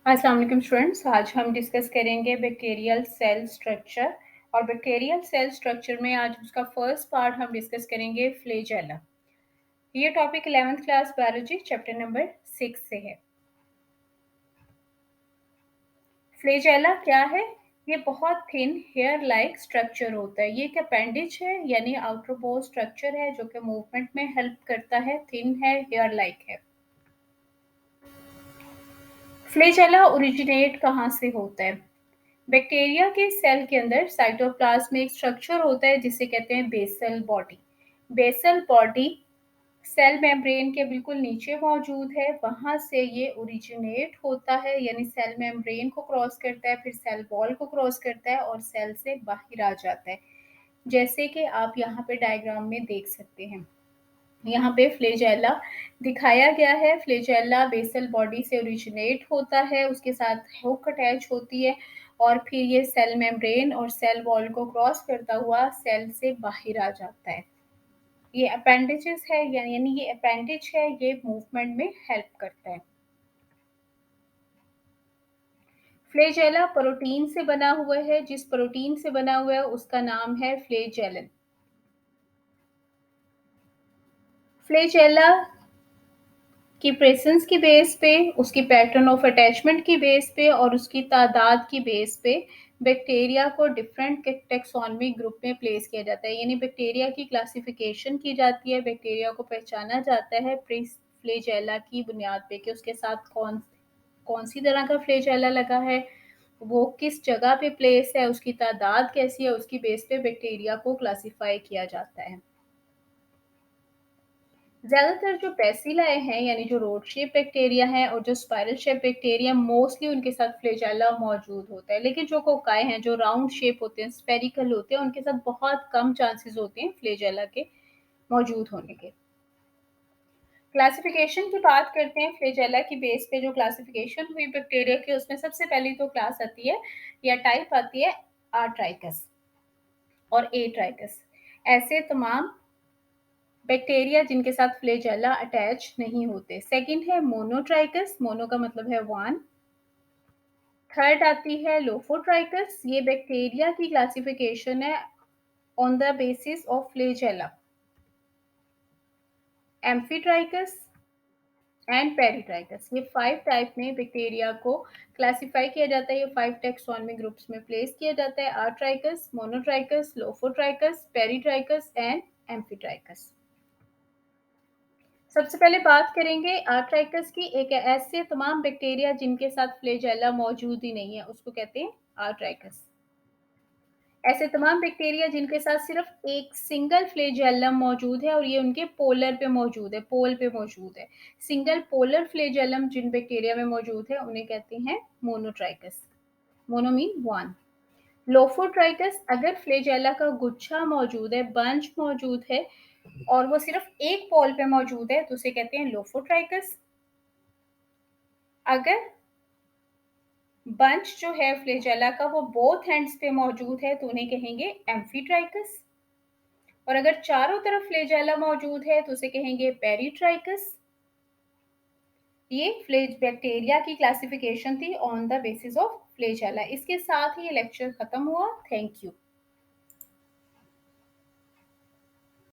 अस्सलाम वालेकुम स्टूडेंट्स। आज हम डिस्कस करेंगे बैक्टीरियल सेल स्ट्रक्चर और बैक्टीरियल सेल स्ट्रक्चर में आज उसका फर्स्ट पार्ट हम डिस्कस करेंगे फ्लैजेला। ये topic 11th class biology chapter number 6 से है। फ्लैजेला क्या है? ये बहुत थिन हेयर लाइक स्ट्रक्चर होता है। ये एक अपेंडिज है यानी आउटरमोस्ट स्ट्रक्चर है जो कि मूवमेंट में हेल्प करता है, थिन है, हेयर लाइक है। फ्लैजेला ओरिजिनेट कहाँ से होता है? बैक्टीरिया के सेल के अंदर साइटोप्लाज्म में एक स्ट्रक्चर होता है जिसे कहते हैं basal body. Basal body cell membrane के बिल्कुल नीचे मौजूद है, वहां से ये ओरिजिनेट होता है यानी सेल मेम्ब्रेन को क्रॉस करता है, फिर सेल वॉल को क्रॉस करता है और सेल से बाहर आ जाता है, जैसे कि आप यहाँ पे डायग्राम में देख सकते हैं। यहाँ पे फ्लैजेला दिखाया गया है। फ्लैजेला बेसल बॉडी से ओरिजिनेट होता है, उसके साथ हुक अटैच होती है और फिर ये सेल मेम्ब्रेन और सेल वॉल को क्रॉस करता हुआ सेल से बाहर आ जाता है। ये अपेंडिजेस है यानी ये अपेंडिज है, ये मूवमेंट में हेल्प करता है। फ्लैजेला प्रोटीन से बना हुआ है, जिस प्रोटीन से बना हुआ है उसका नाम है फ्लैजेलन। फ्लैजेला की प्रेजेंस की बेस पे, उसकी पैटर्न ऑफ अटैचमेंट की बेस पे और उसकी तादाद की बेस पे बैक्टीरिया को डिफरेंट टेक्सोनमिक ग्रुप में प्लेस किया जाता है, यानी बैक्टीरिया की क्लासिफिकेशन की जाती है, बैक्टीरिया को पहचाना जाता है फ्लैजेला की बुनियाद पे कि उसके साथ कौन कौन सी तरह का फ्लैजेला लगा है, वो किस जगह पे प्लेस है, उसकी तादाद कैसी है, उसकी बेस पे बैक्टीरिया को क्लासिफाई किया जाता है। ज़्यादातर जो बेसिलाए हैं यानी जो रोड शेप बैक्टीरिया हैं और जो स्पाइरल शेप बैक्टीरिया मोस्टली उनके साथ फ्लैजेला मौजूद होता है, लेकिन जो कोकाई हैं जो राउंड शेप होते हैं, स्फेरिकल होते हैं, उनके साथ बहुत कम चांसेस होते हैं फ्लैजेला के मौजूद होने के। क्लासिफिकेशन की बात करते हैं। फ्लैजेला की बेस पे जो क्लासिफिकेशन हुई बैक्टीरिया की, उसमें सबसे पहली तो क्लास आती है या टाइप आती है आर्ट्राइकस और ए ट्राइकस। ऐसे तमाम बैक्टीरिया जिनके साथ फ्लैजेला अटैच नहीं होते। सेकंड है मोनोट्राइकस, मोनो का मतलब है वन। थर्ड आती है लोफोट्राइकस, ये बैक्टीरिया की क्लासिफिकेशन है on the basis of flagella. Amphitrichous and peritrichous, ये 5 टाइप में बैक्टीरिया को क्लासिफाई किया जाता है, ये 5 टेक्सोनमिक ग्रुप्स में प्लेस किया जाता है। Atrichous, monotrichous, lophotrichous, peritrichous and amphitrichous. सबसे पहले बात करेंगे आर्ट्राइकस की। एक ऐसे तमाम बैक्टीरिया जिनके साथ फ्लैजेला मौजूद ही नहीं है, उसको कहते हैं आर्ट्राइकस। ऐसे तमाम बैक्टीरिया जिनके साथ सिर्फ एक सिंगल फ्लैजेलम मौजूद है और ये उनके पोलर पे मौजूद है, पोल पे मौजूद है। सिंगल पोलर फ्लैजेलम जिन बैक्टीरिया में मौजूद है उन्हें कहते हैं monotrichous. Mono mean one. Lophotrichous, अगर फ्लैजेला का गुच्छा मौजूद है, बंच मौजूद है और वो सिर्फ एक पोल पे मौजूद है तो उसे कहते हैं लोफोट्राइकस। अगर बंच जो है फ्लैजेला का वो बोथ एंड्स पे मौजूद है तो उन्हें कहेंगे एम्फीट्राइकस। और अगर चारों तरफ फ्लैजेला मौजूद है तो उसे कहेंगे पेरिट्राइकस। ये फ्लेज बैक्टीरिया की क्लासिफिकेशन थी on the basis of flagella. इसके साथ ही ये लेक्चर खत्म हुआ। Thank you.